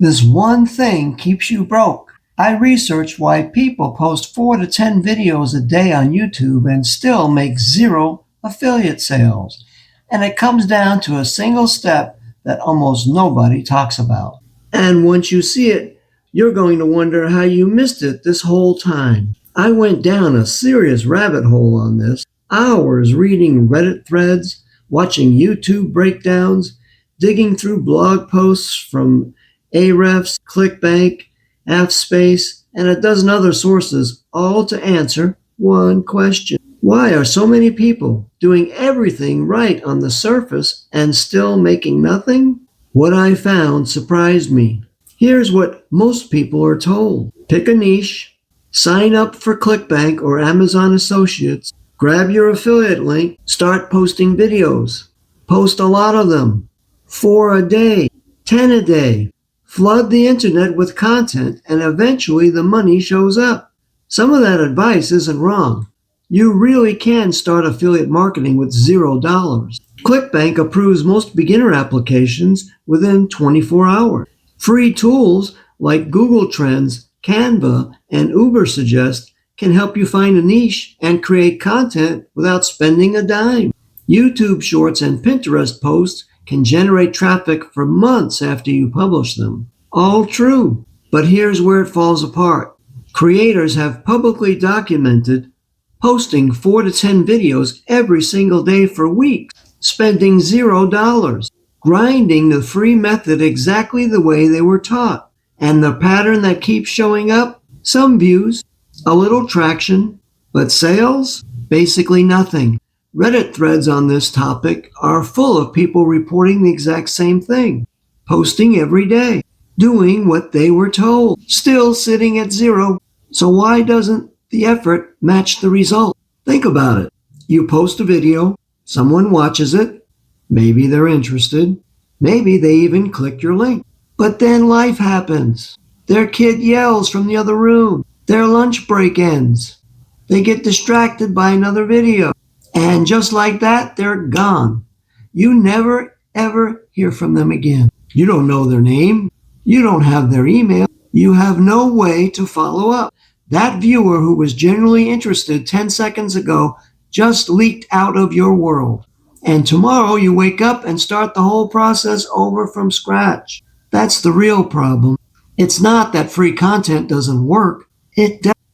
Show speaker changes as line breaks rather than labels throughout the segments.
This one thing keeps you broke. I researched why people post 4 to 10 videos a day on YouTube and still make zero affiliate sales. And it comes down to a single step that almost nobody talks about. And once you see it, you're going to wonder how you missed it this whole time. I went down a serious rabbit hole on this, hours reading Reddit threads, watching YouTube breakdowns, digging through blog posts from Ahrefs, ClickBank, AppSpace, and a dozen other sources, all to answer one question. Why are so many people doing everything right on the surface and still making nothing? What I found surprised me. Here's what most people are told. Pick a niche, sign up for ClickBank or Amazon Associates, grab your affiliate link, start posting videos. Post a lot of them. 4 a day, 10 a day. Flood the internet with content and eventually the money shows up. Some of that advice isn't wrong. You really can start affiliate marketing with $0. ClickBank approves most beginner applications within 24 hours. Free tools like Google Trends, Canva, and Ubersuggest can help you find a niche and create content without spending a dime. YouTube Shorts and Pinterest posts can generate traffic for months after you publish them. All true, but here's where it falls apart. Creators have publicly documented posting 4 to 10 videos every single day for weeks, spending $0, grinding the free method exactly the way they were taught. And the pattern that keeps showing up? Some views, a little traction, but sales? Basically nothing. Reddit threads on this topic are full of people reporting the exact same thing, posting every day, doing what they were told, still sitting at $0. So why doesn't the effort match the result? Think about it. You post a video, someone watches it, maybe they're interested, maybe they even click your link. But then life happens. Their kid yells from the other room, their lunch break ends, they get distracted by another video. And just like that, they're gone. You never, ever hear from them again. You don't know their name. You don't have their email. You have no way to follow up. That viewer who was genuinely interested 10 seconds ago just leaked out of your world. And tomorrow you wake up and start the whole process over from scratch. That's the real problem. It's not that free content doesn't work.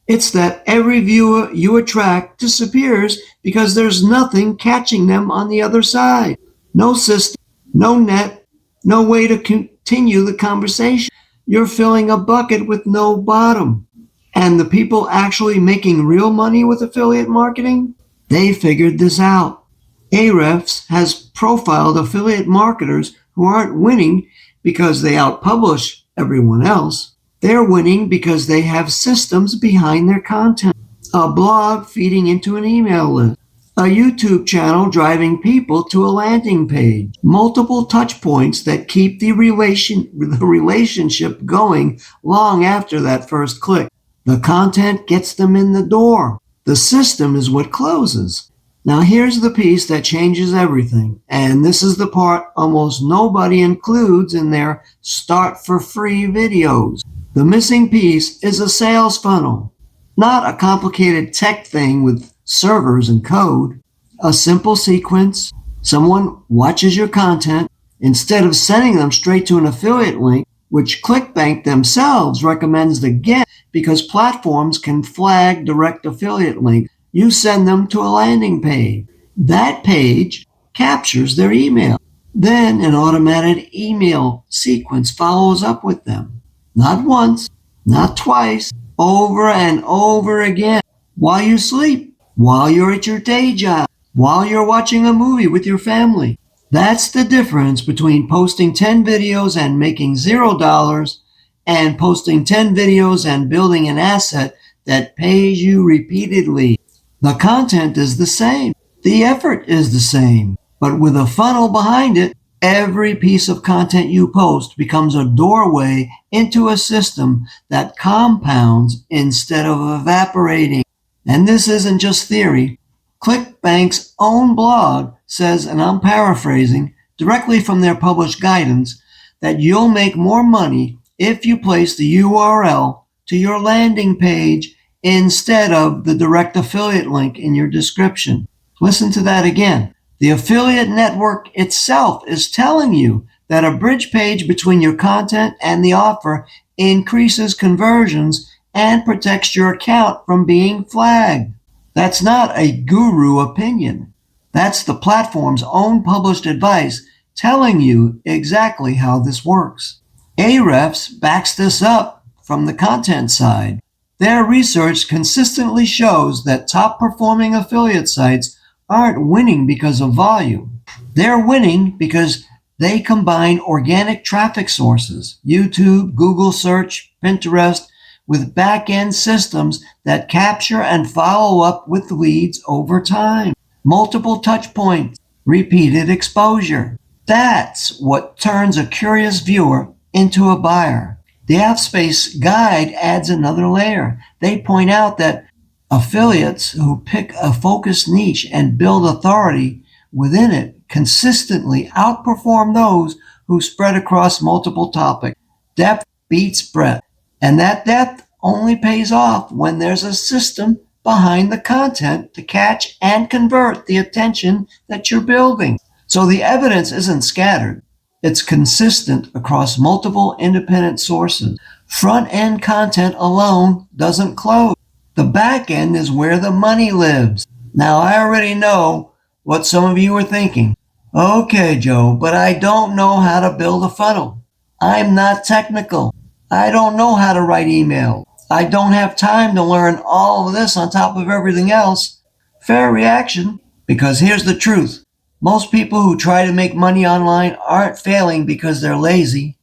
It's that every viewer you attract disappears because there's nothing catching them on the other side. No system, no net, no way to continue the conversation. You're filling a bucket with no bottom. And the people actually making real money with affiliate marketing, they figured this out. Ahrefs has profiled affiliate marketers who aren't winning because they outpublish everyone else. They're winning because they have systems behind their content. A blog feeding into an email list. A YouTube channel driving people to a landing page. Multiple touch points that keep the relationship going long after that first click. The content gets them in the door. The system is what closes. Now here's the piece that changes everything, and this is the part almost nobody includes in their start for free videos. The missing piece is a sales funnel, not a complicated tech thing with servers and code. A simple sequence. Someone watches your content. Instead of sending them straight to an affiliate link, which ClickBank themselves recommends against because platforms can flag direct affiliate links, you send them to a landing page. That page captures their email. Then an automated email sequence follows up with them. Not once, not twice, over and over again. While you sleep, while you're at your day job, while you're watching a movie with your family. That's the difference between posting 10 videos and making $0 and posting 10 videos and building an asset that pays you repeatedly. The content is the same. The effort is the same. But with a funnel behind it, every piece of content you post becomes a doorway into a system that compounds instead of evaporating. And this isn't just theory. ClickBank's own blog says, and I'm paraphrasing, directly from their published guidance, that you'll make more money if you place the URL to your landing page instead of the direct affiliate link in your description. Listen to that again. The affiliate network itself is telling you that a bridge page between your content and the offer increases conversions and protects your account from being flagged. That's not a guru opinion. That's the platform's own published advice telling you exactly how this works. Ahrefs backs this up from the content side. Their research consistently shows that top performing affiliate sites aren't winning because of volume. They're winning because they combine organic traffic sources, YouTube, Google search, Pinterest, with back-end systems that capture and follow up with leads over time. Multiple touch points, repeated exposure. That's what turns a curious viewer into a buyer. The AppSpace guide adds another layer. They point out that affiliates who pick a focused niche and build authority within it consistently outperform those who spread across multiple topics. Depth beats breadth. And that depth only pays off when there's a system behind the content to catch and convert the attention that you're building. So the evidence isn't scattered. It's consistent across multiple independent sources. Front-end content alone doesn't close. The back end is where the money lives. Now, I already know what some of you are thinking. Okay, Joe, but I don't know how to build a funnel. I'm not technical. I don't know how to write emails. I don't have time to learn all of this on top of everything else. Fair reaction, because here's the truth. Most people who try to make money online aren't failing because they're lazy.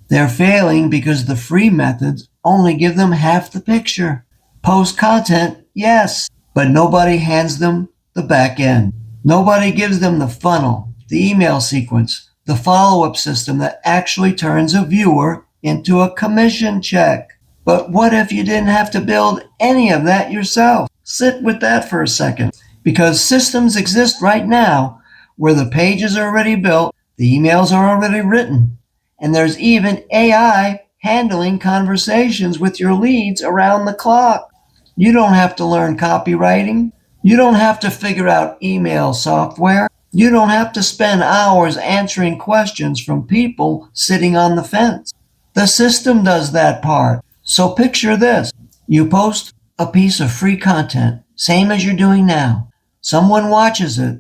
They're failing because the free methods only give them half the picture. Post content, yes, but nobody hands them the back end. Nobody gives them the funnel, the email sequence, the follow-up system that actually turns a viewer into a commission check. But what if you didn't have to build any of that yourself? Sit with that for a second. Because systems exist right now where the pages are already built, the emails are already written, and there's even AI handling conversations with your leads around the clock. You don't have to learn copywriting. You don't have to figure out email software. You don't have to spend hours answering questions from people sitting on the fence. The system does that part. So picture this. You post a piece of free content, same as you're doing now. Someone watches it,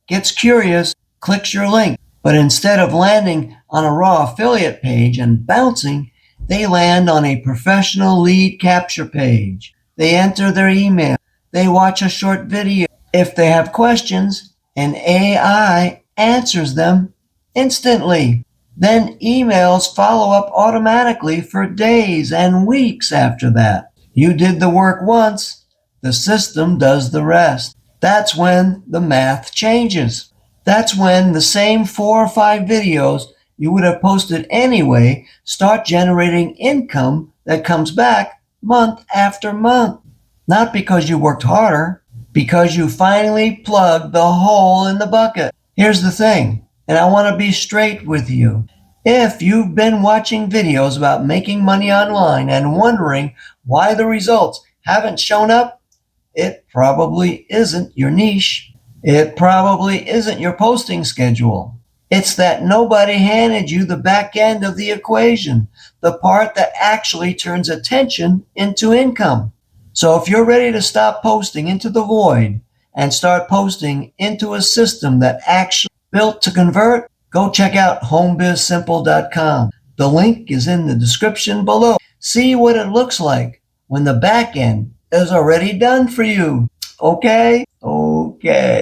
gets curious, clicks your link. But instead of landing on a raw affiliate page and bouncing, they land on a professional lead capture page. They enter their email. They watch a short video. If they have questions, an AI answers them instantly. Then emails follow up automatically for days and weeks after that. You did the work once. The system does the rest. That's when the math changes. That's when the same 4 or 5 videos you would have posted anyway start generating income that comes back month after month. Not because you worked harder, because you finally plugged the hole in the bucket. Here's the thing, and I want to be straight with you. If you've been watching videos about making money online and wondering why the results haven't shown up, it probably isn't your niche. It probably isn't your posting schedule. It's that nobody handed you the back end of the equation, the part that actually turns attention into income. So if you're ready to stop posting into the void and start posting into a system that actually built to convert, go check out homebizsimple.com. The link is in the description below. See what it looks like when the back end is already done for you. Okay? Okay.